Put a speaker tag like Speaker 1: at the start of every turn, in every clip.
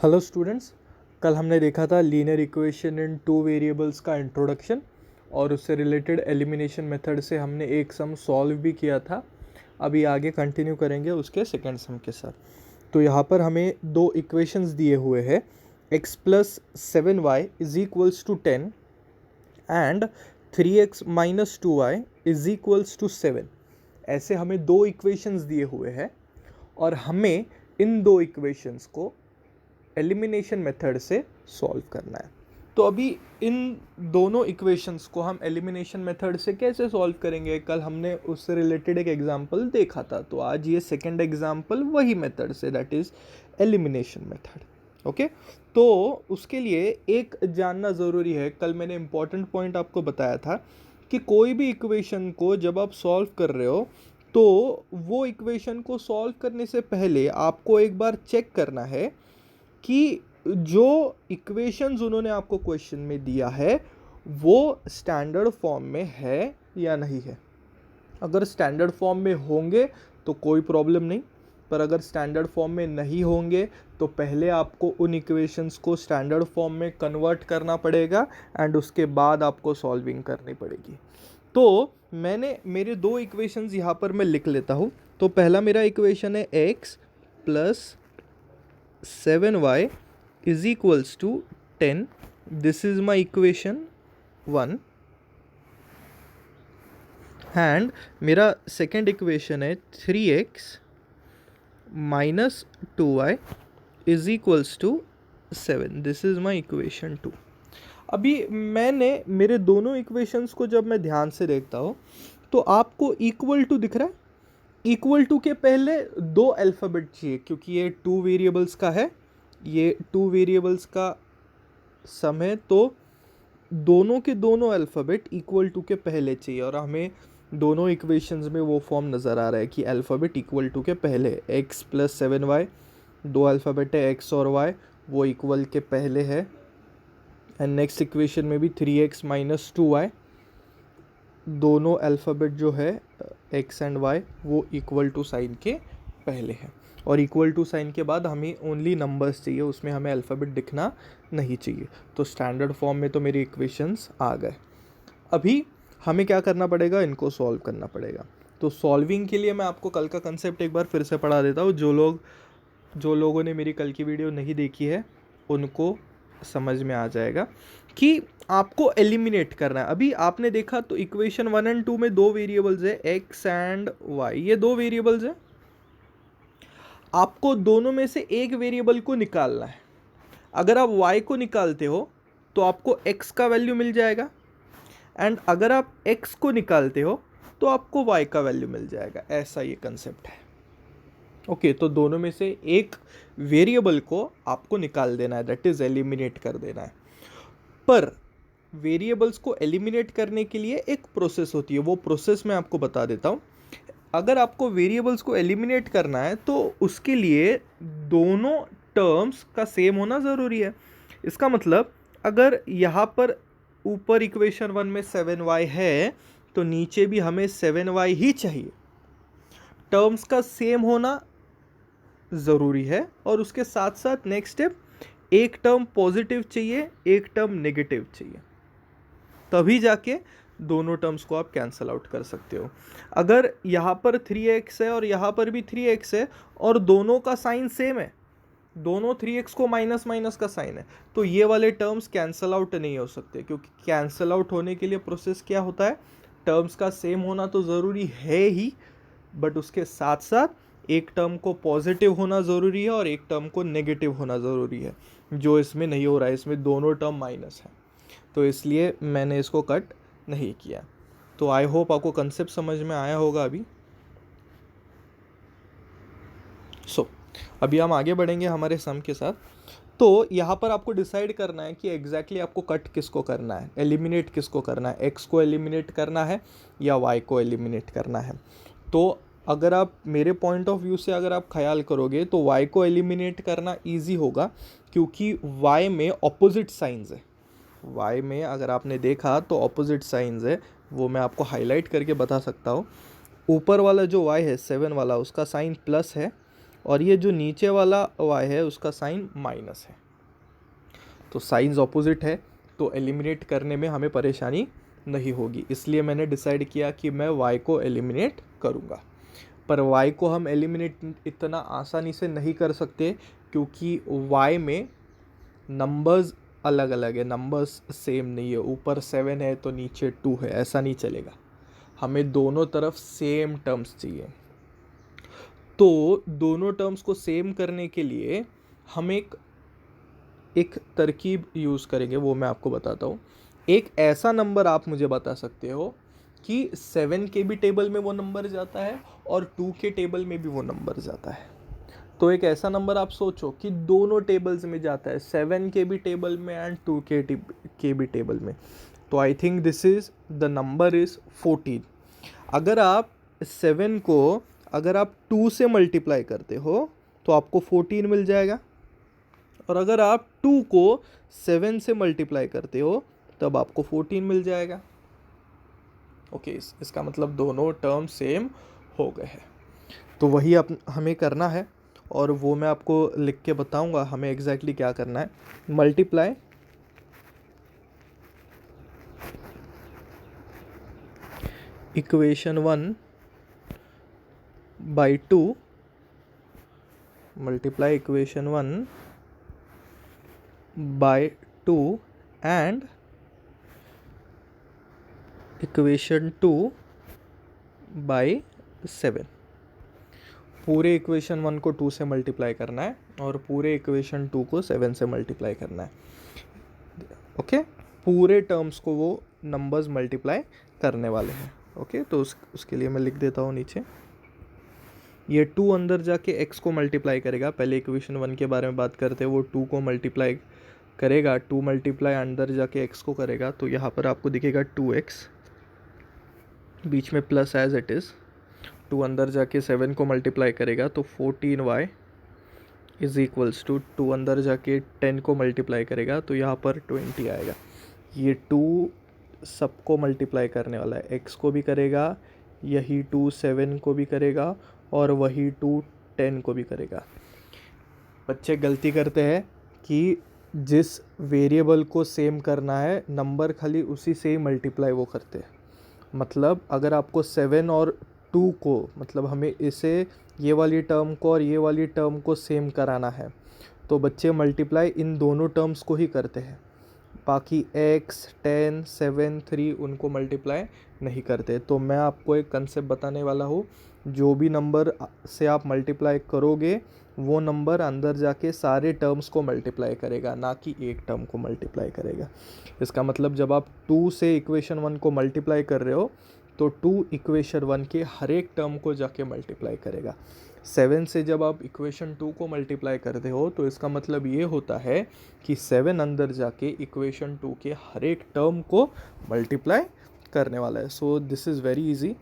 Speaker 1: Hello students, कल हमने देखा था linear equation in two variables का इंट्रोडक्शन और उससे रिलेटेड एलिमिनेशन मेथड से हमने एक सम सॉल्व भी किया था। अभी आगे कंटिन्यू करेंगे उसके सेकंड सम के साथ। तो यहाँ पर हमें दो इक्वेशंस दिए हुए हैं, x plus 7y is equals to 10 and 3x minus 2y is equals to 7। ऐसे हमें दो इक्वेशंस दिए हुए हैं और हमें इन दो इक्वेशंस को एलिमिनेशन मेथड से सॉल्व करना है। तो अभी इन दोनों इक्वेशंस को हम एलिमिनेशन मेथड से कैसे सॉल्व करेंगे, कल हमने उससे रिलेटेड एक एग्जांपल देखा था। तो आज ये सेकंड एग्जांपल वही मेथड से, that is elimination method. Okay, तो उसके लिए एक जानना ज़रूरी है। कल मैंने इंपॉर्टेंट पॉइंट आपको बताया था कि कोई भी इक्वेशन को जब आप सॉल्व कर रहे हो तो वो इक्वेशन को सॉल्व करने से पहले आपको एक बार चेक करना है कि जो इक्वेशंस उन्होंने आपको क्वेश्चन में दिया है वो स्टैंडर्ड फॉर्म में है या नहीं है। अगर स्टैंडर्ड फॉर्म में होंगे तो कोई प्रॉब्लम नहीं, पर अगर स्टैंडर्ड फॉर्म में नहीं होंगे तो पहले आपको उन इक्वेशंस को स्टैंडर्ड फॉर्म में कन्वर्ट करना पड़ेगा एंड उसके बाद आपको सॉल्विंग करनी पड़ेगी। तो मैंने मेरे दो इक्वेशंस यहाँ पर मैं लिख लेता हूँ। तो पहला मेरा इक्वेशन है x plus 7y is equals to 10. This is my equation 1 and मेरा second equation है 3x minus 2y is equals to 7. This is my equation 2. अभी मैंने मेरे दोनों इक्वेशंस को जब मैं ध्यान से देखता हूँ तो आपको इक्वल टू दिख रहा है। इक्वल टू के पहले दो अल्फ़ाबेट चाहिए क्योंकि ये टू वेरिएबल्स का है, ये टू वेरिएबल्स का सम है। तो दोनों के दोनों अल्फ़ाबेट इक्वल टू के पहले चाहिए और हमें दोनों इक्वेशंस में वो फॉर्म नज़र आ रहा है कि अल्फ़ाबेट इक्वल टू के पहले x प्लस 7y, दो अल्फ़ाबेट है x और y, वो इक्वल के पहले है। एंड नेक्स्ट इक्वेशन में भी 3x माइनस 2y, दोनों अल्फ़ाबेट जो है x एंड y वो इक्वल टू साइन के पहले है। और इक्वल टू साइन के बाद हमें ओनली नंबर्स चाहिए, उसमें हमें अल्फ़ाबेट दिखना नहीं चाहिए। तो स्टैंडर्ड फॉर्म में तो मेरी इक्वेशंस आ गए। अभी हमें क्या करना पड़ेगा, इनको सॉल्व करना पड़ेगा। तो सॉल्विंग के लिए मैं आपको कल का कंसेप्ट एक बार फिर से पढ़ा देता हूँ। जो लोगों ने मेरी कल की वीडियो नहीं देखी है उनको समझ में आ जाएगा कि आपको एलिमिनेट करना है। अभी आपने देखा तो इक्वेशन 1 एंड 2 में दो वेरिएबल्स है x एंड y, ये दो वेरिएबल्स है। आपको दोनों में से एक वेरिएबल को निकालना है। अगर आप y को निकालते हो तो आपको x का वैल्यू मिल जाएगा एंड अगर आप x को निकालते हो तो आपको y का वैल्यू मिल जाएगा। ऐसा ये कंसेप्ट है। ओके, तो दोनों में से एक वेरिएबल को आपको निकाल देना है, दैट इज एलिमिनेट कर देना है। पर वेरिएबल्स को एलिमिनेट करने के लिए एक प्रोसेस होती है, वो प्रोसेस मैं आपको बता देता हूँ। अगर आपको वेरिएबल्स को एलिमिनेट करना है तो उसके लिए दोनों टर्म्स का सेम होना ज़रूरी है। इसका मतलब अगर यहाँ पर ऊपर इक्वेशन 1 में 7y है तो नीचे भी हमें 7y ही चाहिए। टर्म्स का सेम होना ज़रूरी है और उसके साथ साथ नेक्स्ट स्टेप, एक टर्म पॉजिटिव चाहिए, एक टर्म नेगेटिव चाहिए, तभी जाके दोनों टर्म्स को आप कैंसल आउट कर सकते हो। अगर यहाँ पर 3x है और यहाँ पर भी 3x है और दोनों का साइन सेम है, दोनों 3x को माइनस माइनस का साइन है, तो ये वाले टर्म्स कैंसल आउट नहीं हो सकते। क्योंकि कैंसल आउट होने के लिए प्रोसेस क्या होता है, टर्म्स का सेम होना तो ज़रूरी है ही, बट उसके साथ साथ एक टर्म को पॉजिटिव होना ज़रूरी है और एक टर्म को नेगेटिव होना ज़रूरी है, जो इसमें नहीं हो रहा है। इसमें दोनों टर्म माइनस है, तो इसलिए मैंने इसको कट नहीं किया। तो आई होप आपको कंसेप्ट समझ में आया होगा अभी। अभी हम आगे बढ़ेंगे हमारे सम के साथ। तो यहाँ पर आपको डिसाइड करना है कि एग्जैक्टली आपको कट किसको करना है, एलिमिनेट किसको करना है, x को एलिमिनेट करना है या y को एलिमिनेट करना है। तो अगर आप मेरे पॉइंट ऑफ व्यू से अगर आप ख्याल करोगे तो y को एलिमिनेट करना ईजी होगा क्योंकि y में ऑपोजिट साइंस है। y में अगर आपने देखा तो ऑपोजिट साइंस है, वो मैं आपको हाईलाइट करके बता सकता हूँ। ऊपर वाला जो y है 7 वाला, उसका साइन प्लस है और ये जो नीचे वाला y है उसका साइन माइनस है, तो साइंस ऑपोजिट है, तो एलिमिनेट करने में हमें परेशानी नहीं होगी। इसलिए मैंने डिसाइड किया कि मैं y को एलिमिनेट करूँगा। पर y को हम एलिमिनेट इतना आसानी से नहीं कर सकते, क्योंकि y में नंबर्स अलग अलग है, नंबर्स सेम नहीं है। ऊपर 7 है तो नीचे 2 है, ऐसा नहीं चलेगा। हमें दोनों तरफ सेम टर्म्स चाहिए। तो दोनों टर्म्स को सेम करने के लिए हम एक तरकीब यूज़ करेंगे, वो मैं आपको बताता हूँ। एक ऐसा नंबर आप मुझे बता सकते हो कि 7 के भी टेबल में वो नंबर जाता है और 2 के टेबल में भी वो नंबर जाता है। तो एक ऐसा नंबर आप सोचो कि दोनों टेबल्स में जाता है, 7 के भी टेबल में एंड 2 के भी टेबल में। तो I think this is the number is 14। अगर आप 7 को अगर आप 2 से मल्टीप्लाई करते हो तो आपको 14 मिल जाएगा, और अगर आप 2 को 7 से मल्टीप्लाई करते हो तब आपको 14 मिल जाएगा। ओके, इसका मतलब दोनों टर्म सेम हो गए हैं। तो वही हमें करना है, और वो मैं आपको लिख के बताऊंगा हमें एग्जैक्टली क्या करना है। Multiply equation 1 by 2, multiply equation 1 by 2 and equation 2 by 7। पूरे इक्वेशन 1 को 2 से मल्टीप्लाई करना है और पूरे इक्वेशन 2 को 7 से मल्टीप्लाई करना है। ओके, पूरे टर्म्स को वो नंबर्स मल्टीप्लाई करने वाले हैं। ओके, तो उसके लिए मैं लिख देता हूँ नीचे। ये 2 अंदर जाके x को मल्टीप्लाई करेगा। पहले इक्वेशन 1 के बारे में बात करते हैं, वो 2 को मल्टीप्लाई करेगा, 2 मल्टीप्लाई अंदर जाके x को करेगा, तो यहाँ पर आपको दिखेगा 2x, बीच में प्लस एज इट इज़। 2 अंदर जाके 7 को मल्टीप्लाई करेगा तो 14y इज इक्वल्स टू 2 अंदर जाके 10 को मल्टीप्लाई करेगा तो यहाँ पर 20 आएगा। ये 2 सबको मल्टीप्लाई करने वाला है, x को भी करेगा, यही 2 7 को भी करेगा, और वही 2 10 को भी करेगा। बच्चे गलती करते हैं कि जिस वेरिएबल को सेम करना है नंबर खाली उसी से ही मल्टीप्लाई वो करते हैं। मतलब अगर आपको 7 और 2 को, मतलब हमें इसे, ये वाली टर्म को और ये वाली टर्म को सेम कराना है, तो बच्चे मल्टीप्लाई इन दोनों टर्म्स को ही करते हैं। बाकी x 10 7 3 उनको मल्टीप्लाई नहीं करते। तो मैं आपको एक कंसेप्ट बताने वाला हूँ, जो भी नंबर से आप मल्टीप्लाई करोगे वो नंबर अंदर जाके सारे टर्म्स को मल्टीप्लाई करेगा, ना कि एक टर्म को मल्टीप्लाई करेगा। इसका मतलब जब आप 2 से इक्वेशन 1 को मल्टीप्लाई कर रहे हो तो 2 इक्वेशन 1 के हर एक टर्म को जाके मल्टीप्लाई करेगा। 7 से जब आप इक्वेशन 2 को मल्टीप्लाई करते हो तो इसका मतलब ये होता है कि 7 अंदर जाके इक्वेशन 2 के हर एक टर्म को मल्टीप्लाई करने वाला है। So this is very easy,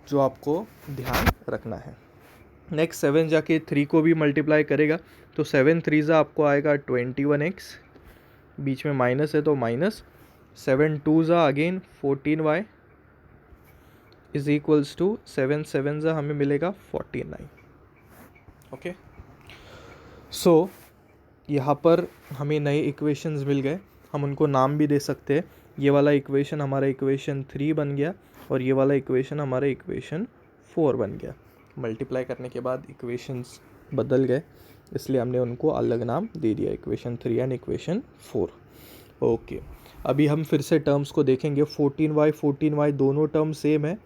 Speaker 1: जो आपको ध्यान रखना है। नेक्स्ट 7 जाके 3 को भी मल्टीप्लाई करेगा तो 7 3 आपको आएगा 21x, बीच में माइनस है तो minus, 7 2 again 14y is equals to 7 7 हमें मिलेगा 49। ओके, सो यहाँ पर हमें नए इक्वेशंस मिल गए, हम उनको नाम भी दे सकते हैं। ये वाला इक्वेशन हमारा इक्वेशन 3 बन गया और ये वाला इक्वेशन हमारा इक्वेशन 4 बन गया। मल्टीप्लाई करने के बाद इक्वेशंस बदल गए, इसलिए हमने उनको अलग नाम दे दिया, इक्वेशन 3 एंड इक्वेशन 4। ओके, अभी हम फिर से टर्म्स को देखेंगे। 14y दोनों टर्म सेम है,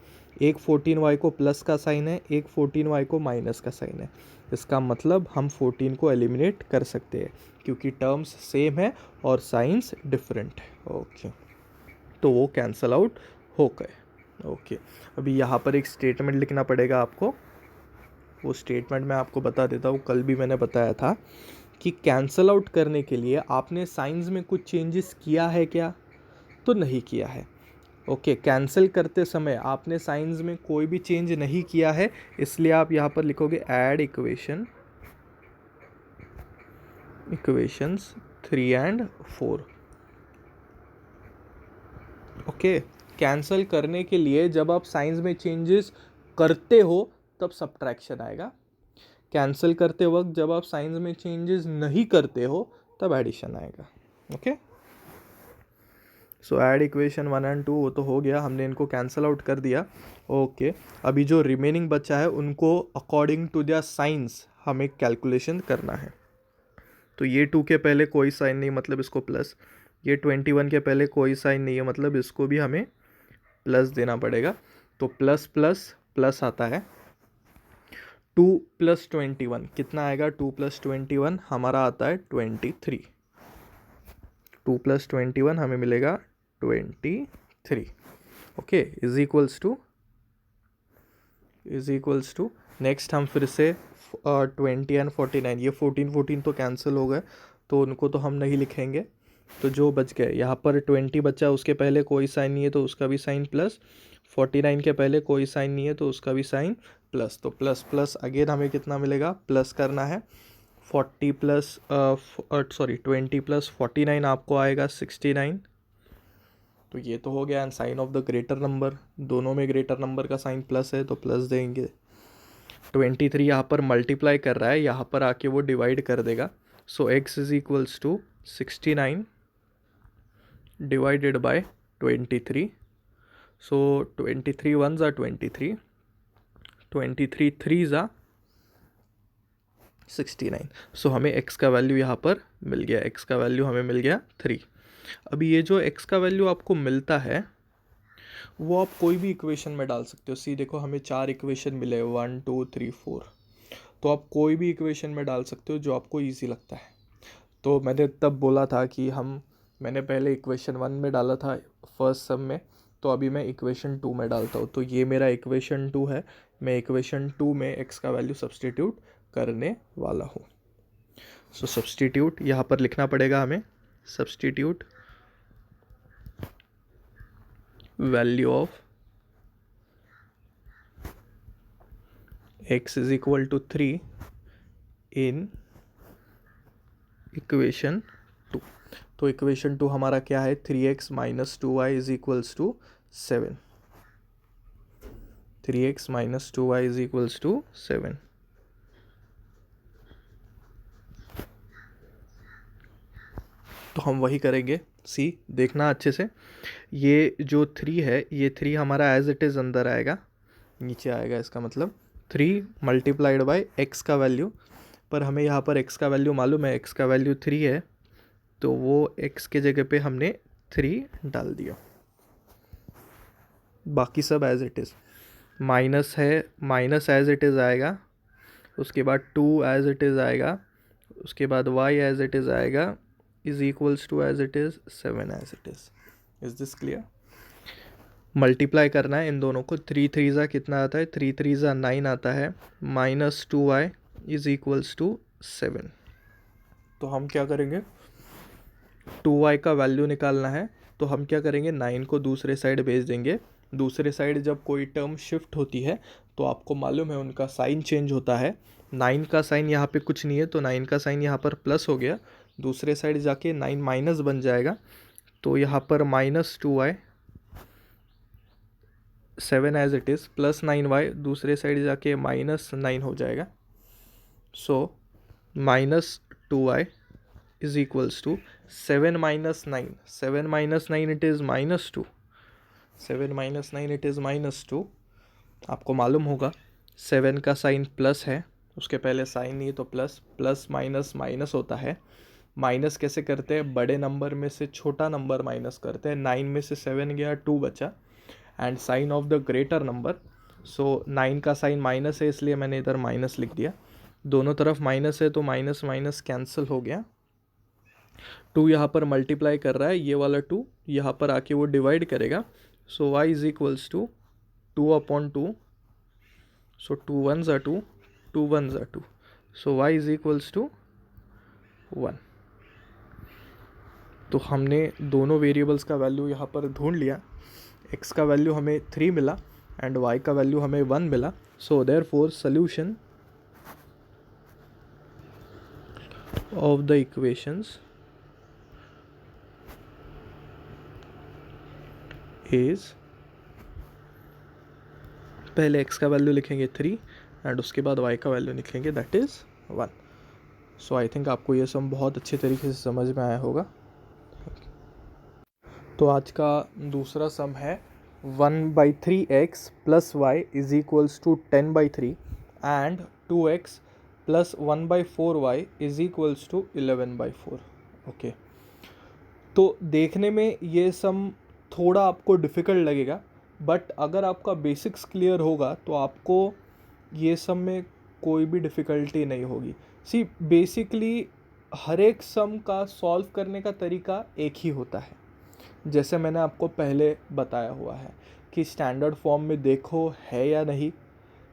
Speaker 1: एक 14y को प्लस का साइन है, एक 14y को माइनस का साइन है। इसका मतलब हम 14 को एलिमिनेट कर सकते हैं क्योंकि टर्म्स सेम है और साइंस डिफरेंट है। ओके, तो वो कैंसल आउट हो गए। ओके, अभी यहाँ पर एक स्टेटमेंट लिखना पड़ेगा आपको। वो स्टेटमेंट मैं आपको बता देता हूँ, कल भी मैंने बताया था कि कैंसल आउट करने के लिए आपने साइंस में कुछ चेंजेस किया है क्या, तो नहीं किया है। ओके, कैंसिल करते समय आपने साइंस में कोई भी चेंज नहीं किया है, इसलिए आप यहाँ पर लिखोगे add equations 3 and 4। Okay, cancel करने के लिए जब आप साइंस में चेंजेस करते हो तब सब्ट्रैक्शन आएगा, कैंसिल करते वक्त जब आप साइंस में चेंजेस नहीं करते हो तब एडिशन आएगा। Okay, so add equation 1 and 2 वो तो हो गया, हमने इनको कैंसिल आउट कर दिया। ओके, अभी जो रिमेनिंग बचा है उनको अकॉर्डिंग टू दियर साइंस हमें कैलकुलेशन करना है। तो ये 2 के पहले कोई साइन नहीं, मतलब इसको प्लस। ये 21 के पहले कोई साइन नहीं है, मतलब इसको भी हमें प्लस देना पड़ेगा। तो प्लस प्लस प्लस आता है। 2 + 21 कितना आएगा? 2 + 21 हमारा आता है 23। 2 + 21 हमें मिलेगा 23। Okay, is equals to next हम फिर से 20 एंड 49, ये 14 तो कैंसिल हो गए, तो उनको तो हम नहीं लिखेंगे। तो जो बच गए यहाँ पर 20 बचा, उसके पहले कोई साइन नहीं है तो उसका भी साइन प्लस, 49 के पहले कोई साइन नहीं है तो उसका भी साइन प्लस। तो प्लस प्लस अगेन हमें कितना मिलेगा? प्लस करना है। 20 + 49 आपको आएगा 69। तो ये तो हो गया। And sign of the greater number, दोनों में ग्रेटर नंबर का साइन प्लस है तो प्लस देंगे। 23 यहाँ पर मल्टीप्लाई कर रहा है, यहाँ पर आके वो डिवाइड कर देगा। सो x = 69 divided by 23। So 23 1s are 23, 23 3s are 69। सो हमें x का वैल्यू यहाँ पर मिल गया, x का वैल्यू हमें मिल गया 3। अभी ये जो x का वैल्यू आपको मिलता है वो आप कोई भी इक्वेशन में डाल सकते हो। सी देखो, हमें 4 इक्वेशन मिले, 1 2 3 4। तो आप कोई भी इक्वेशन में डाल सकते हो जो आपको ईजी लगता है। तो मैंने तब बोला था कि मैंने पहले इक्वेशन 1 में डाला था फर्स्ट सम में, तो अभी मैं इक्वेशन 2 में डालता हूँ। तो ये मेरा इक्वेशन 2 है, मैं इक्वेशन 2 में x का वैल्यू सब्सटीट्यूट करने वाला हूँ। सो सब्सटीट्यूट यहाँ पर लिखना पड़ेगा हमें, substitute value of x = 3 in equation 2। तो इक्वेशन 2 हमारा क्या है? 3x - 2y = 7। 3x - 2y = 7। तो हम वही करेंगे। सी देखना अच्छे से, ये जो 3 है, ये 3 हमारा एज इट इज़ अंदर आएगा, नीचे आएगा। इसका मतलब 3 मल्टीप्लाइड बाय x का वैल्यू, पर हमें यहाँ पर x का वैल्यू मालूम है, x का वैल्यू 3 है, तो वो x के जगह पे हमने 3 डाल दिया। बाकी सब एज इट इज़। माइनस है, माइनस एज इट इज़ आएगा, उसके बाद 2 एज इट इज़ आएगा, उसके बाद y एज इट इज़ आएगा, is equals to as it is 7 as it is this clear? Multiply करना है इन दोनों को। 3 3 कितना आता है? 3 3 9 आता है, -2y इज इक्वल्स टू 7। तो हम क्या करेंगे? 2y का वैल्यू निकालना है, तो हम क्या करेंगे? 9 को दूसरे साइड भेज देंगे। दूसरे साइड जब कोई टर्म शिफ्ट होती है तो आपको मालूम है उनका साइन चेंज होता है। 9 का साइन यहाँ पे कुछ नहीं है, तो 9 का साइन यहाँ पर प्लस हो गया, दूसरे साइड जाके 9 माइनस बन जाएगा। तो यहाँ पर -2y, 7 as it is, +9y, दूसरे साइड जाके -9 हो जाएगा। So -2y is equals to 7 - 9, 7 - 9 it is -2, 7 - 9 it is -2। आपको मालूम होगा 7 का साइन प्लस है, उसके पहले साइन नहीं है, तो प्लस प्लस माइनस माइनस होता है। माइनस कैसे करते हैं? बड़े नंबर में से छोटा नंबर माइनस करते हैं। 9 में से 7 गया, 2 बचा, and sign of the greater number. So 9 का साइन माइनस है, इसलिए मैंने इधर माइनस लिख दिया। दोनों तरफ माइनस है तो माइनस माइनस कैंसिल हो गया। 2 यहाँ पर मल्टीप्लाई कर रहा है, ये वाला 2 यहाँ पर आके वो डिवाइड करेगा। So y is equals to 2/2। So 2 1s are 2, 2 1s are 2। So y is equals to 1। तो हमने दोनों वेरिएबल्स का वैल्यू यहाँ पर ढूंढ लिया। x का वैल्यू हमें 3 मिला एंड y का वैल्यू हमें 1 मिला। So therefore solution of the equations is, पहले x का वैल्यू लिखेंगे 3, एंड उसके बाद y का वैल्यू निकलेंगे, that is 1। So I think आपको ये सम बहुत अच्छे तरीके से समझ में आया होगा। तो आज का दूसरा सम है 1/3x plus y is equals to 10/3 and 2x plus 1/4y is equals to 11/4। Okay, तो देखने में ये सम थोड़ा आपको डिफ़िकल्ट लगेगा, बट अगर आपका बेसिक्स क्लियर होगा तो आपको ये सम में कोई भी डिफ़िकल्टी नहीं होगी। सी बेसिकली हर एक सम का सॉल्व करने का तरीका एक ही होता है, जैसे मैंने आपको पहले बताया हुआ है कि स्टैंडर्ड फॉर्म में देखो है या नहीं।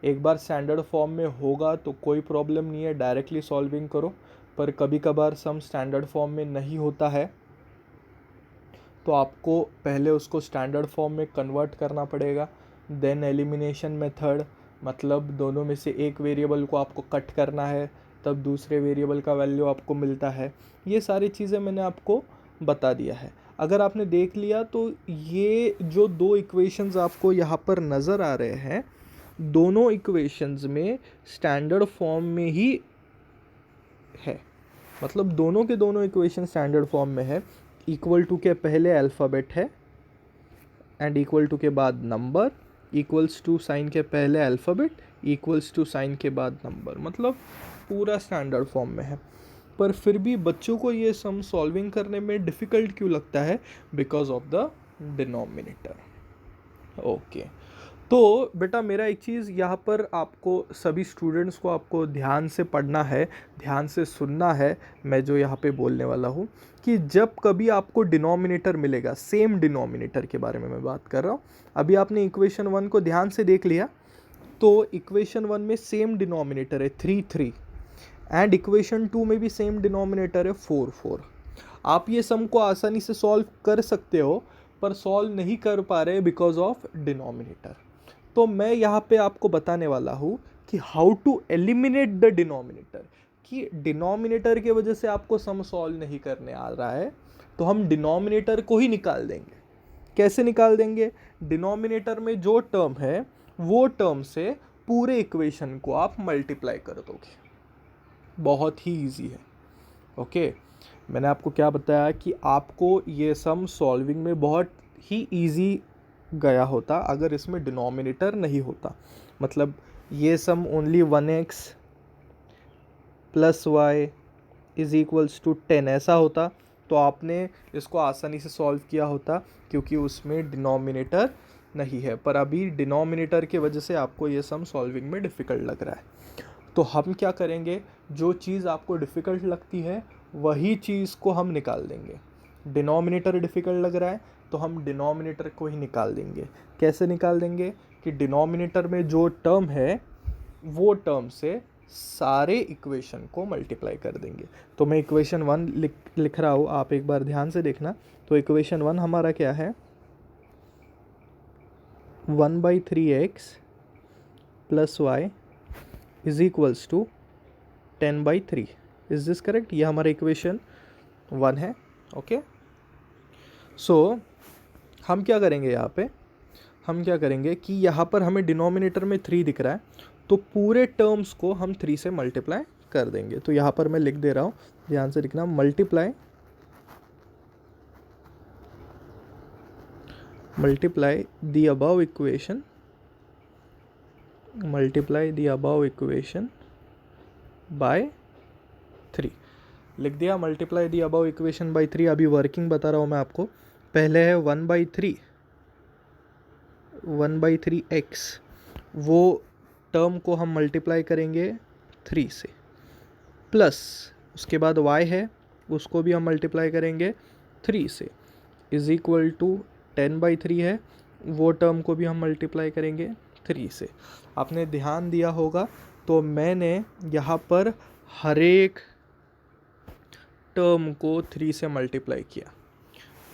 Speaker 1: एक बार स्टैंडर्ड फॉर्म में होगा तो कोई प्रॉब्लम नहीं है, डायरेक्टली सॉल्विंग करो। पर कभी कभार सम स्टैंडर्ड फॉर्म में नहीं होता है तो आपको पहले उसको स्टैंडर्ड फॉर्म में कन्वर्ट करना पड़ेगा। देन एलिमिनेशन मेथड, मतलब दोनों में से एक वेरिएबल को आपको कट करना है, तब दूसरे वेरिएबल का वैल्यू आपको मिलता है। ये सारी चीज़ें मैंने आपको बता दिया है। अगर आपने देख लिया तो ये जो दो इक्वेशंस आपको यहाँ पर नज़र आ रहे हैं, दोनों इक्वेशंस में स्टैंडर्ड फॉर्म में ही है, मतलब दोनों के दोनों इक्वेशन स्टैंडर्ड फॉर्म में है। इक्वल टू के पहले अल्फ़ाबेट है एंड इक्वल टू के बाद नंबर, इक्वल्स टू साइन के पहले अल्फ़ाबेट, इक्वल्स टू साइन के बाद नंबर, मतलब पूरा स्टैंडर्ड फॉर्म में है। पर फिर भी बच्चों को ये सम सॉल्विंग करने में डिफ़िकल्ट क्यों लगता है? Because of the denominator. Okay, तो बेटा मेरा एक चीज़ यहाँ पर आपको सभी स्टूडेंट्स को आपको ध्यान से पढ़ना है, ध्यान से सुनना है। मैं जो यहाँ पे बोलने वाला हूँ कि जब कभी आपको डिनोमिनेटर मिलेगा, सेम डिनोमिनेटर के बारे में मैं बात कर रहा हूँ। अभी आपने इक्वेशन 1 को ध्यान से देख लिया, तो इक्वेशन 1 में सेम डिनोमिनेटर है 3 एंड इक्वेशन 2 में भी सेम डिनोमिनेटर है 4। आप ये सम को आसानी से सॉल्व कर सकते हो, पर सॉल्व नहीं कर पा रहे बिकॉज ऑफ डिनोमिनेटर। तो मैं यहाँ पे आपको बताने वाला हूँ कि how to eliminate the denominator, कि डिनोमिनेटर के वजह से आपको सम सॉल्व नहीं करने आ रहा है तो हम डिनोमिनेटर को ही निकाल देंगे। कैसे निकाल देंगे? डिनोमिनेटर में जो टर्म है वो टर्म से पूरे इक्वेशन को आप मल्टीप्लाई कर दोगे। बहुत ही ईजी है। ओके, मैंने आपको क्या बताया कि आपको ये सम सॉल्विंग में बहुत ही ईजी गया होता अगर इसमें डिनोमिनेटर नहीं होता। मतलब ये sum only 1x plus y is equals to 10 ऐसा होता तो आपने इसको आसानी से सॉल्व किया होता, क्योंकि उसमें डिनोमिनेटर नहीं है। पर अभी डिनोमिनेटर की वजह से आपको ये सम सॉल्विंग में डिफ़िकल्ट लग रहा है। तो हम क्या करेंगे, जो चीज़ आपको डिफ़िकल्ट लगती है वही चीज़ को हम निकाल देंगे। डिनोमिनेटर डिफ़िकल्ट लग रहा है तो हम डिनोमिनेटर को ही निकाल देंगे। कैसे निकाल देंगे? कि डिनोमिनेटर में जो टर्म है वो टर्म से सारे इक्वेशन को मल्टीप्लाई कर देंगे। तो मैं इक्वेशन 1 लिख रहा हूँ, आप एक बार ध्यान से देखना। तो इक्वेशन 1 हमारा क्या है? 1/3x plus y is equals to 10/3। Is this correct? ये हमारा इक्वेशन 1 है। ओके, सो हम क्या करेंगे यहाँ पे, हम क्या करेंगे कि यहाँ पर हमें डिनोमिनेटर में 3 दिख रहा है, तो पूरे टर्म्स को हम 3 से मल्टीप्लाई कर देंगे। तो यहाँ पर मैं लिख दे रहा हूँ, ध्यान से लिखना, multiply the above equation, multiply the above equation by 3। लिख दिया, multiply the above equation by 3। अभी वर्किंग बता रहा हूँ मैं आपको। पहले है 1/3x, वो टर्म को हम मल्टीप्लाई करेंगे 3 से, प्लस उसके बाद y है उसको भी हम मल्टीप्लाई करेंगे 3 से, इज इक्वल टू 10/3 है, वो टर्म को भी हम मल्टीप्लाई करेंगे 3 से। आपने ध्यान दिया होगा तो मैंने यहाँ पर हर एक टर्म को 3 से मल्टीप्लाई किया।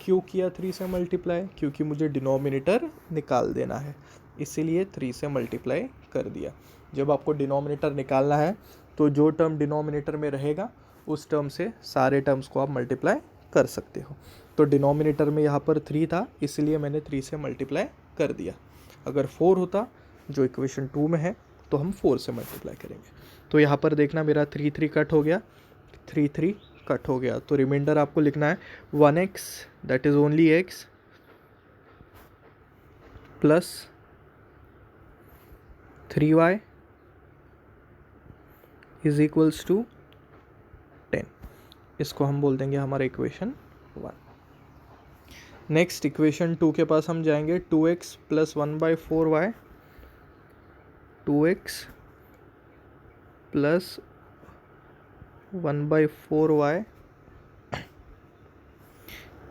Speaker 1: क्यों किया 3 से मल्टीप्लाई? क्योंकि मुझे डिनोमिनेटर निकाल देना है, इसीलिए 3 से मल्टीप्लाई कर दिया। जब आपको डिनोमिनेटर निकालना है तो जो टर्म डिनोमिनेटर में रहेगा उस टर्म से सारे टर्म्स को आप मल्टीप्लाई कर सकते हो। तो डिनोमिनेटर में यहाँ पर 3 था, इसलिए मैंने 3 से मल्टीप्लाई कर दिया। अगर 4 होता, जो इक्वेशन 2 में है, तो हम 4 से मल्टीप्लाई करेंगे। तो यहाँ पर देखना मेरा 3 कट हो गया, 3 कट हो गया, तो रिमाइंडर आपको लिखना है 1x that is only x plus 3y is equals to 10। इसको हम बोल देंगे हमारा इक्वेशन 1। नेक्स्ट इक्वेशन 2 के पास हम जाएंगे, 2x plus 1/4y, 2x plus 1/4y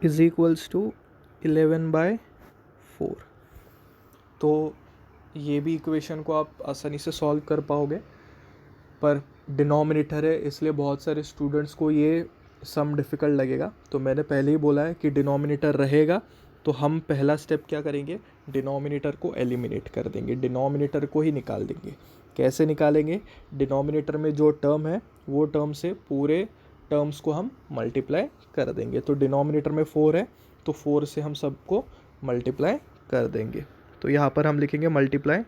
Speaker 1: is equals to 11/4। तो ये भी इक्वेशन को आप आसानी से सॉल्व कर पाओगे, पर डिनोमिनेटर है इसलिए बहुत सारे स्टूडेंट्स को ये सम डिफ़िकल्ट लगेगा। तो मैंने पहले ही बोला है कि डिनोमिनेटर रहेगा तो हम पहला स्टेप क्या करेंगे, डिनोमिनेटर को एलिमिनेट कर देंगे, डिनोमिनेटर को ही निकाल देंगे। कैसे निकालेंगे, डिनोमिनेटर में जो टर्म है वो टर्म से पूरे टर्म्स को हम मल्टीप्लाई कर देंगे। तो डिनोमिनेटर में 4 है तो 4 से हम सबको मल्टीप्लाई कर देंगे। तो यहाँ पर हम लिखेंगे multiply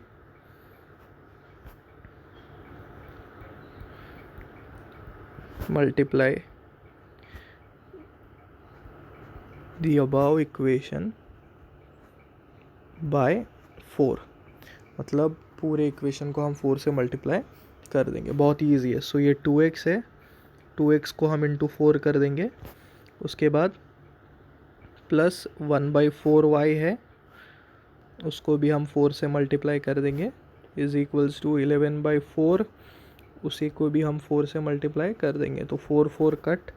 Speaker 1: the above equation by 4, मतलब पूरे इक्वेशन को हम 4 से मल्टीप्लाई कर देंगे। बहुत ही ईजी है। सो ये 2x है, 2x को हम इंटू 4 कर देंगे, उसके बाद प्लस 1/4y है, उसको भी हम 4 से मल्टीप्लाई कर देंगे, इज इक्वल्स टू 11/4, उसी को भी हम 4 से मल्टीप्लाई कर देंगे। तो 4 कट,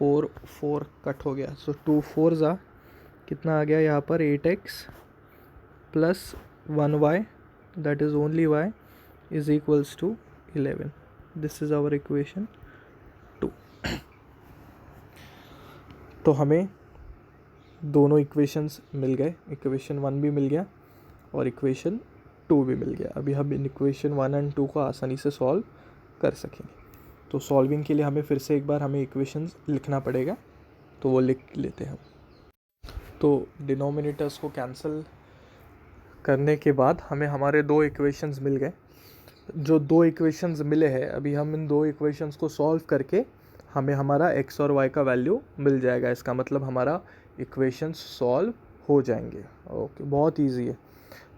Speaker 1: 4 कट हो गया। सो 2 4 ज़ा कितना आ गया यहाँ पर, 8x plus 1y that is only y is equals to 11। This is our equation 2। तो हमें दोनों इक्वेशंस मिल गए, इक्वेशन 1 भी मिल गया और इक्वेशन 2 भी मिल गया। अभी हम इन इक्वेशन 1 एंड 2 को आसानी से सॉल्व कर सकेंगे। तो सॉल्विंग के लिए हमें फिर से एक बार हमें इक्वेशंस लिखना पड़ेगा, तो वो लिख लेते हैं हम। तो डिनोमिनेटर्स को कैंसिल करने के बाद हमें हमारे 2 इक्वेशंस मिल गए। जो 2 इक्वेशंस मिले हैं, अभी हम इन 2 इक्वेशंस को सॉल्व करके हमें हमारा x और y का वैल्यू मिल जाएगा। इसका मतलब हमारा इक्वेशंस सॉल्व हो जाएंगे। ओके, बहुत ईजी है।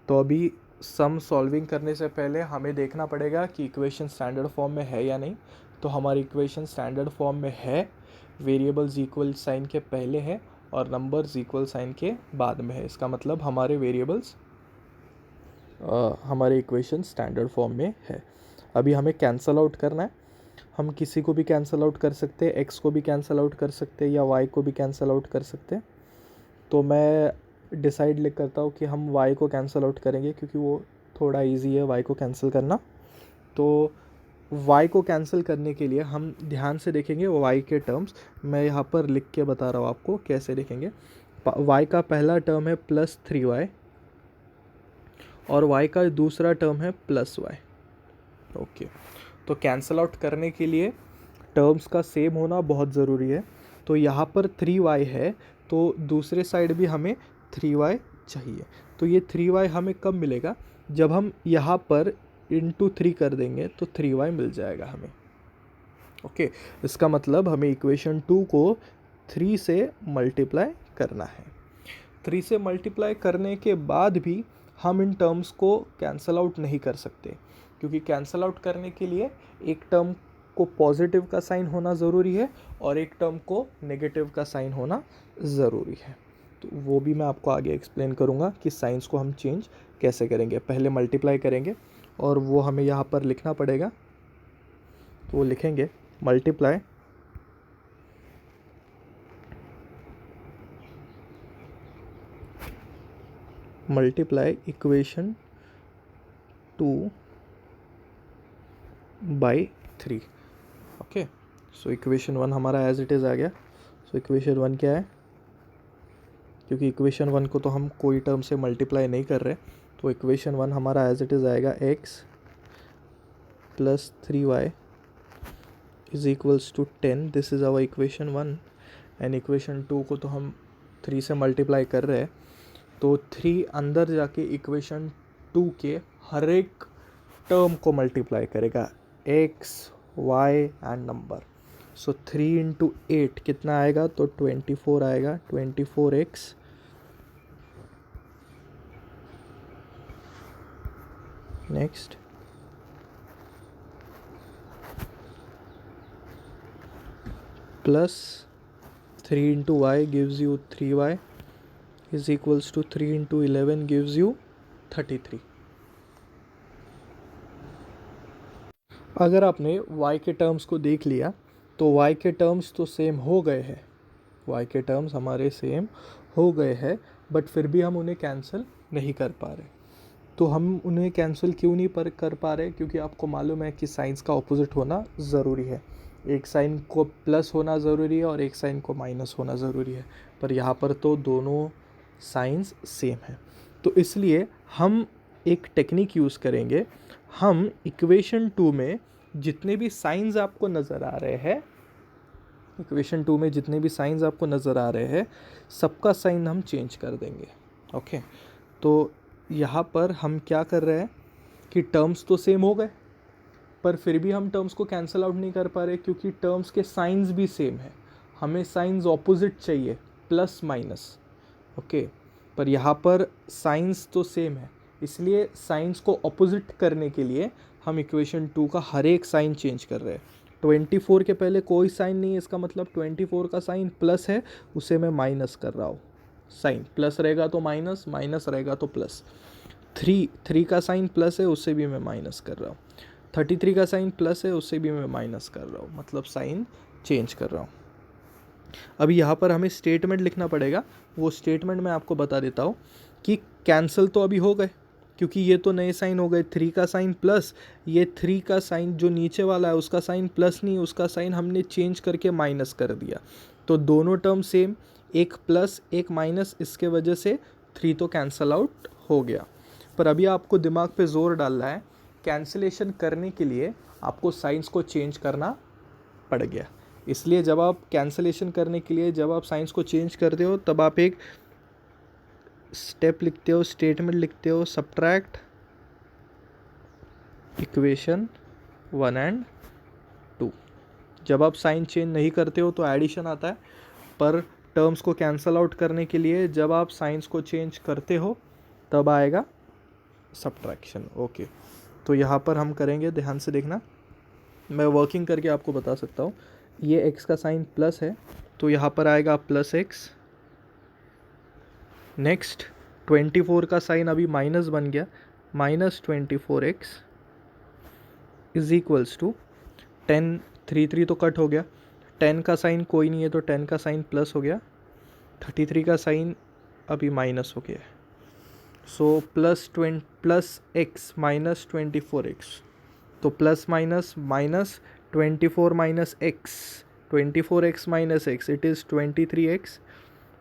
Speaker 1: तो अभी सम सॉल्विंग करने से पहले हमें देखना पड़ेगा कि इक्वेशन स्टैंडर्ड फॉर्म में है या नहीं। तो हमारी इक्वेशन स्टैंडर्ड फॉर्म में है, वेरिएबल्स इक्वल साइन के पहले है और नंबर्स इक्वल साइन के बाद में है। इसका मतलब हमारे वेरिएबल्स हमारे इक्वेशन स्टैंडर्ड फॉर्म में है। अभी हमें कैंसल आउट करना है। हम किसी को भी कैंसल आउट कर सकते हैं, x को भी कैंसल आउट कर सकते हैं या y को भी कैंसल आउट कर सकते हैं। तो मैं डिसाइड करता हूँ कि हम y को कैंसल आउट करेंगे क्योंकि वो थोड़ा इजी है y को कैंसिल करना। तो y को कैंसिल करने के लिए हम ध्यान से देखेंगे y के टर्म्स। मैं यहाँ पर लिख के बता रहा हूँ आपको कैसे देखेंगे। y का पहला टर्म है प्लस 3y और y का दूसरा टर्म है प्लस y। ओके, तो कैंसल आउट करने के लिए टर्म्स का सेम होना बहुत ज़रूरी है। तो यहाँ पर 3y है तो दूसरे साइड भी हमें 3y चाहिए। तो ये 3y हमें कब मिलेगा, जब हम यहाँ पर इंटू 3 कर देंगे तो 3y मिल जाएगा हमें। ओके, इसका मतलब हमें इक्वेशन 2 को 3 से मल्टीप्लाई करना है। 3 से मल्टीप्लाई करने के बाद भी हम इन टर्म्स को कैंसल आउट नहीं कर सकते, क्योंकि कैंसल आउट करने के लिए एक टर्म को पॉजिटिव का साइन होना ज़रूरी है और एक टर्म को नेगेटिव का साइन होना ज़रूरी है। तो वो भी मैं आपको आगे एक्सप्लेन करूँगा कि साइंस को हम चेंज कैसे करेंगे। पहले मल्टीप्लाई करेंगे और वो हमें यहाँ पर लिखना पड़ेगा। तो वो लिखेंगे multiply equation 2 by 3। Okay, so equation 1 हमारा एज इट इज़ आ गया। सो इक्वेशन 1 क्या है, क्योंकि इक्वेशन 1 को तो हम कोई टर्म से मल्टीप्लाई नहीं कर रहे, तो इक्वेशन 1 हमारा एज इट इज़ आएगा x plus 3y is equals to 10। This is our equation 1 and equation 2 को तो हम 3 से मल्टीप्लाई कर रहे हैं। तो 3 अंदर जाके इक्वेशन 2 के हर एक टर्म को मल्टीप्लाई करेगा, x y and number. So 3 into 8 कितना आएगा, तो 24 आएगा, 24x next plus 3 into y gives you 3y is equals to 3 into 11 gives you 33। अगर आपने y के टर्म्स को देख लिया तो y के टर्म्स तो सेम हो गए हैं, y के टर्म्स हमारे सेम हो गए हैं, बट फिर भी हम उन्हें कैंसिल नहीं कर पा रहे। तो हम उन्हें कैंसिल क्यों नहीं कर पा रहे, क्योंकि आपको मालूम है कि साइंस का ऑपोजिट होना ज़रूरी है। एक साइन को प्लस होना ज़रूरी है और एक साइन को माइनस होना ज़रूरी है, पर यहाँ पर तो दोनों साइंस सेम है। तो इसलिए हम एक टेक्निक यूज़ करेंगे, हम इक्वेशन 2 में जितने भी साइंस आपको नज़र आ रहे हैं, इक्वेशन 2 में जितने भी साइंस आपको नज़र आ रहे हैं, सबका साइन हम चेंज कर देंगे। ओके, तो यहाँ पर हम क्या कर रहे हैं कि टर्म्स तो सेम हो गए, पर फिर भी हम टर्म्स को कैंसिल आउट नहीं कर पा रहे, क्योंकि टर्म्स के साइंस भी सेम है। हमें साइंस ऑपोजिट चाहिए, प्लस माइनस। ओके, पर यहाँ पर साइंस तो सेम है, इसलिए साइंस को ऑपोजिट करने के लिए हम इक्वेशन 2 का हर एक साइन चेंज कर रहे हैं। 24 के पहले कोई साइन नहीं है, इसका मतलब 24 का साइन प्लस है, उसे मैं माइनस कर रहा हूँ। साइन प्लस रहेगा तो माइनस, माइनस रहेगा तो प्लस। 3 का साइन प्लस है, उससे भी मैं माइनस कर रहा हूँ। 33 का साइन प्लस है, उससे भी मैं माइनस कर रहा हूँ, मतलब साइन चेंज कर रहा हूँ। अभी यहाँ पर हमें स्टेटमेंट लिखना पड़ेगा, वो स्टेटमेंट मैं आपको बता देता हूँ कि कैंसिल तो अभी हो गए, क्योंकि ये तो नए साइन हो गए। 3 का साइन प्लस, ये 3 का साइन जो नीचे वाला है उसका साइन प्लस नहीं, उसका साइन हमने चेंज करके माइनस कर दिया। तो दोनों टर्म सेम, एक प्लस एक माइनस, इसके वजह से 3 तो कैंसल आउट हो गया। पर अभी आपको दिमाग पे जोर डालना है, कैंसिलेशन करने के लिए आपको साइंस को चेंज करना पड़ गया। इसलिए जब आप कैंसिलेशन करने के लिए जब आप साइंस को चेंज करते हो, तब आप एक स्टेप लिखते हो, स्टेटमेंट लिखते हो, सबट्रैक्ट इक्वेशन 1 एंड 2। जब आप साइन चेंज नहीं करते हो तो एडिशन आता है, पर टर्म्स को कैंसल आउट करने के लिए जब आप साइंस को चेंज करते हो तब आएगा सबट्रैक्शन। ओके, तो यहाँ पर हम करेंगे, ध्यान से देखना, मैं वर्किंग करके आपको बता सकता हूँ। ये x का साइन प्लस है, तो यहाँ पर आएगा प्लस x। नेक्स्ट 24 का साइन अभी माइनस बन गया, minus 24x is equals to 10, 3 तो कट हो गया, 10 का साइन कोई नहीं है तो 10 का साइन प्लस हो गया, 33 का साइन अभी माइनस हो गया। So plus x minus 24x, तो plus minus minus 24 minus x, 24x minus x, it is 23x,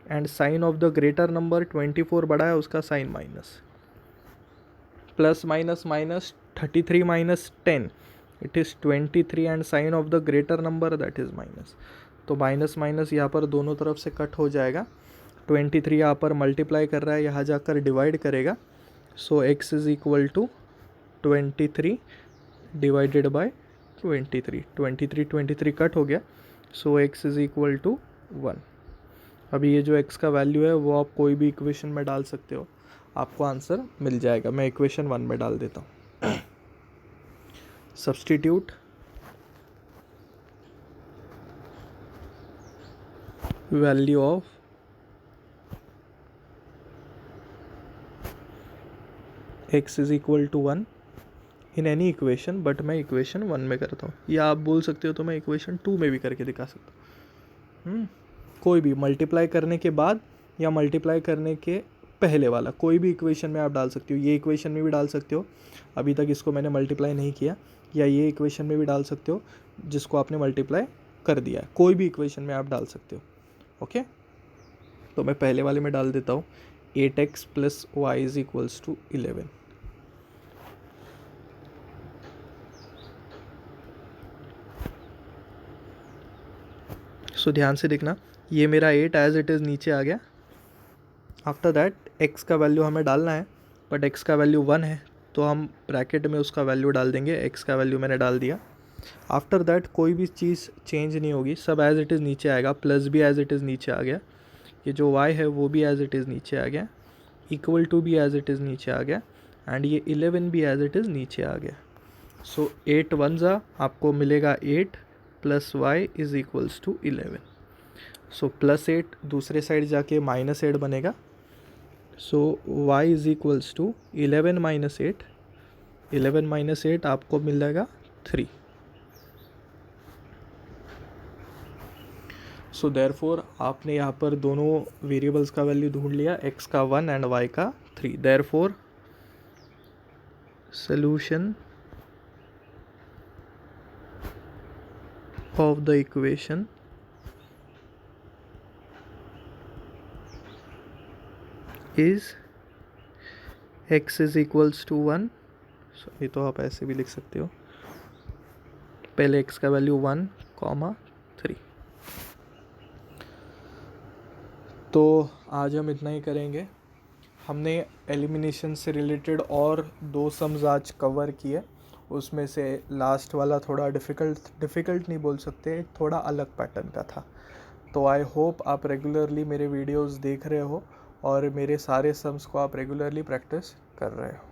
Speaker 1: and sign of the greater number 24 बड़ा है, उसका sign minus, plus minus minus 33 minus 10, it is 23, and sign of the greater number that is minus. तो minus minus यहाँ पर दोनों तरफ से cut हो जाएगा। 23 यहाँ पर मल्टीप्लाई कर रहा है, यहाँ जाकर डिवाइड करेगा। So x is equal to 23 divided by 23, 23 cut हो गया। So x is equal to 1। अभी ये जो x का वैल्यू है वो आप कोई भी इक्वेशन में डाल सकते हो, आपको आंसर मिल जाएगा। मैं इक्वेशन 1 में डाल देता हूँ। Substitute value of x is equal to 1 in any equation, but मैं इक्वेशन 1 में करता हूँ, या आप बोल सकते हो तो मैं इक्वेशन 2 में भी करके दिखा सकता हूँ। कोई भी मल्टीप्लाई करने के बाद या मल्टीप्लाई करने के पहले वाला कोई भी इक्वेशन में आप डाल सकते हो। ये इक्वेशन में भी डाल सकते हो, अभी तक इसको मैंने मल्टीप्लाई नहीं किया, या ये इक्वेशन में भी डाल सकते हो जिसको आपने मल्टीप्लाई कर दिया है। कोई भी इक्वेशन में आप डाल सकते हो। ओके, तो मैं पहले वाले में डाल देता हूँ, 8x plus y is equals to 11। So ध्यान से देखना, ये मेरा 8 एज इट इज़ नीचे आ गया। आफ्टर दैट x का वैल्यू हमें डालना है, बट x का वैल्यू 1 है, तो हम ब्रैकेट में उसका वैल्यू डाल देंगे, एक्स का वैल्यू मैंने डाल दिया। आफ्टर दैट कोई भी चीज़ चेंज नहीं होगी, सब एज़ इट इज़ नीचे आएगा, प्लस भी एज़ इट इज़ नीचे आ गया, ये जो y है वो भी एज़ इट इज़ नीचे आ गया, इक्वल टू भी एज़ इट इज़ नीचे आ गया, एंड ये 11 भी एज़ इट इज़ नीचे आ गया। सो 8 वन ज़ा आपको मिलेगा 8 plus y is equals to 11। So +8 दूसरे साइड जाके -8 बनेगा। So y is equals to 11 minus 8, 11 minus 8 आपको मिल जाएगा 3। सो देयरफॉर आपने यहाँ पर दोनों वेरिएबल्स का वैल्यू ढूंढ लिया, x का 1 एंड y का 3। Therefore solution of the equation is x is equals to 1। so ये तो आप ऐसे भी लिख सकते हो, पहले x का वैल्यू 1, 3। तो आज हम इतना ही करेंगे। हमने एलिमिनेशन से रिलेटेड और 2 सम्स आज कवर किए, उसमें से लास्ट वाला थोड़ा डिफ़िकल्ट नहीं बोल सकते, थोड़ा अलग पैटर्न का था। तो आई होप आप रेगुलरली मेरे वीडियोस देख रहे हो और मेरे सारे सम्स को आप रेगुलरली प्रैक्टिस कर रहे हो।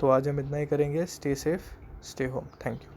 Speaker 1: तो आज हम इतना ही करेंगे। Stay safe, stay home. Thank you.